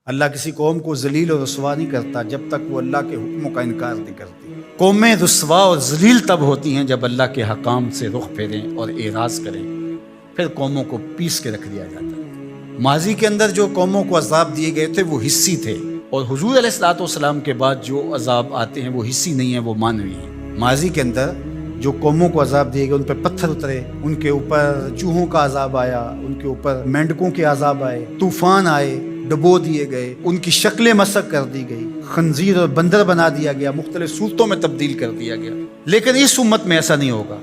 اللہ کسی قوم کو ذلیل و رسوا نہیں کرتا جب تک وہ اللہ کے حکموں کا انکار نہیں کرتی۔ قومیں رسوا اور ذلیل تب ہوتی ہیں جب اللہ کے حکام سے رخ پھیریں اور اعراض کریں، پھر قوموں کو پیس کے رکھ دیا جاتا ہے۔ ماضی کے اندر جو قوموں کو عذاب دیے گئے تھے وہ حصی تھے، اور حضور علیہ الصلوۃ والسلام کے بعد جو عذاب آتے ہیں وہ حصی نہیں ہیں، وہ مانوی ہیں۔ ماضی کے اندر جو قوموں کو عذاب دیے گئے ان پہ پتھر اترے، ان کے اوپر چوہوں کا عذاب آیا، ان کے اوپر مینڈکوں کے عذاب آئے، طوفان آئے، ڈبو دیے گئے، ان کی شکلیں مسخ کر دی گئی، خنزیر اور بندر بنا دیا گیا، مختلف صورتوں میں تبدیل کر دیا گیا۔ لیکن اس امت میں ایسا نہیں ہوگا،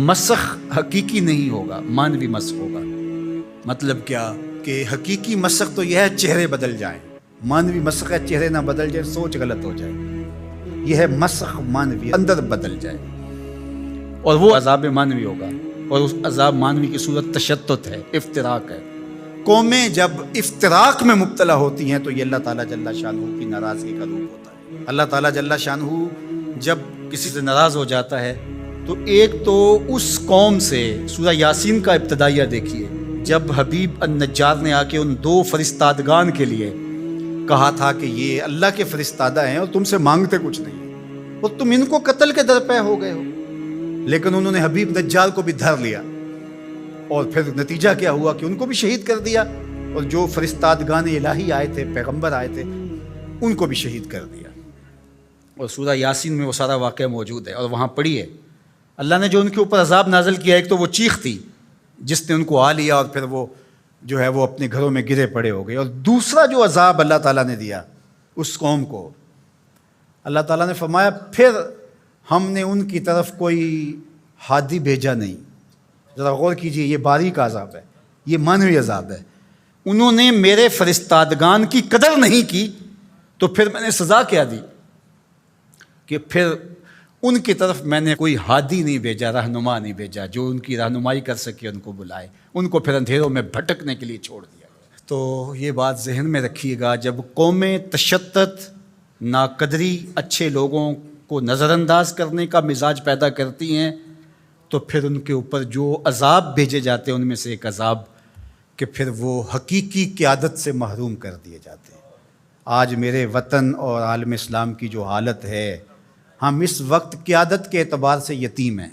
مسخ حقیقی نہیں ہوگا، مانوی مسخ ہوگا۔ مطلب کیا کہ حقیقی مسخ تو یہ ہے چہرے بدل جائیں، مانوی مسخ ہے چہرے نہ بدل جائیں، سوچ غلط ہو جائے۔ یہ ہے مسخ مانوی، اندر بدل جائے، اور وہ عذاب مانوی ہوگا، اور اس عذاب مانوی کی صورت تشتت ہے، افتراق ہے۔ قومیں جب افتراق میں مبتلا ہوتی ہیں تو یہ اللہ تعالیٰ جل شانہ کی ناراضگی کا روپ ہوتا ہے۔ اللہ تعالیٰ جل شانہ جب کسی سے ناراض ہو جاتا ہے تو ایک تو اس قوم سے، سورہ یاسین کا ابتدائیہ دیکھیے، جب حبیب النجار نے آ کے ان 2 فرستادگان کے لیے کہا تھا کہ یہ اللہ کے فرستادہ ہیں اور تم سے مانگتے کچھ نہیں، اور تم ان کو قتل کے درپے ہو گئے ہو، لیکن انہوں نے حبیب نجار کو بھی دھر لیا، اور پھر نتیجہ کیا ہوا کہ ان کو بھی شہید کر دیا، اور جو فرستادگان الہی آئے تھے، پیغمبر آئے تھے، ان کو بھی شہید کر دیا۔ اور سورہ یاسین میں وہ سارا واقعہ موجود ہے، اور وہاں پڑھیے اللہ نے جو ان کے اوپر عذاب نازل کیا۔ ایک تو وہ چیخ تھی جس نے ان کو آ لیا، اور پھر وہ جو ہے وہ اپنے گھروں میں گرے پڑے ہو گئے۔ اور دوسرا جو عذاب اللہ تعالیٰ نے دیا اس قوم کو، اللہ تعالیٰ نے فرمایا پھر ہم نے ان کی طرف کوئی ہادی بھیجا نہیں۔ ذرا غور کیجئے، یہ باریک عذاب ہے، یہ مانوی عذاب ہے۔ انہوں نے میرے فرستادگان کی قدر نہیں کی تو پھر میں نے سزا کیا دی کہ پھر ان کی طرف میں نے کوئی ہادی نہیں بھیجا، رہنما نہیں بھیجا جو ان کی رہنمائی کر سکے، ان کو بلائے، ان کو پھر اندھیروں میں بھٹکنے کے لیے چھوڑ دیا۔ تو یہ بات ذہن میں رکھیے گا، جب قومیں تشدد، ناقدری، اچھے لوگوں کو نظر انداز کرنے کا مزاج پیدا کرتی ہیں تو پھر ان کے اوپر جو عذاب بھیجے جاتے ہیں ان میں سے ایک عذاب کہ پھر وہ حقیقی قیادت سے محروم کر دیے جاتے ہیں۔ آج میرے وطن اور عالم اسلام کی جو حالت ہے، ہم اس وقت قیادت کے اعتبار سے یتیم ہیں۔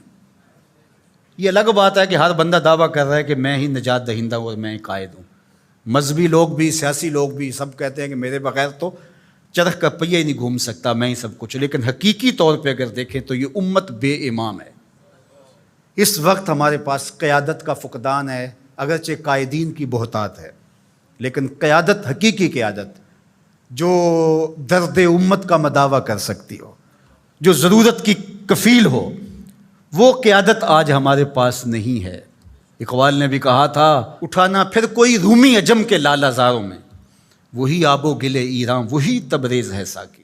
یہ الگ بات ہے کہ ہر بندہ دعویٰ کر رہا ہے کہ میں ہی نجات دہندہ ہوں اور میں ہی قائد ہوں۔ مذہبی لوگ بھی، سیاسی لوگ بھی، سب کہتے ہیں کہ میرے بغیر تو چرخ کا پہیہ ہی نہیں گھوم سکتا، میں ہی سب کچھ۔ لیکن حقیقی طور پہ اگر دیکھیں تو یہ امت بے امام ہے۔ اس وقت ہمارے پاس قیادت کا فقدان ہے، اگرچہ قائدین کی بہتات ہے، لیکن قیادت، حقیقی قیادت جو درد امت کا مداوع کر سکتی ہو، جو ضرورت کی کفیل ہو، وہ قیادت آج ہمارے پاس نہیں ہے۔ اقبال نے بھی کہا تھا، اٹھانا پھر کوئی رومی عجم کے لالہ زاروں میں، وہی آب و گل ایراں، وہی تبریز ہے ساقی۔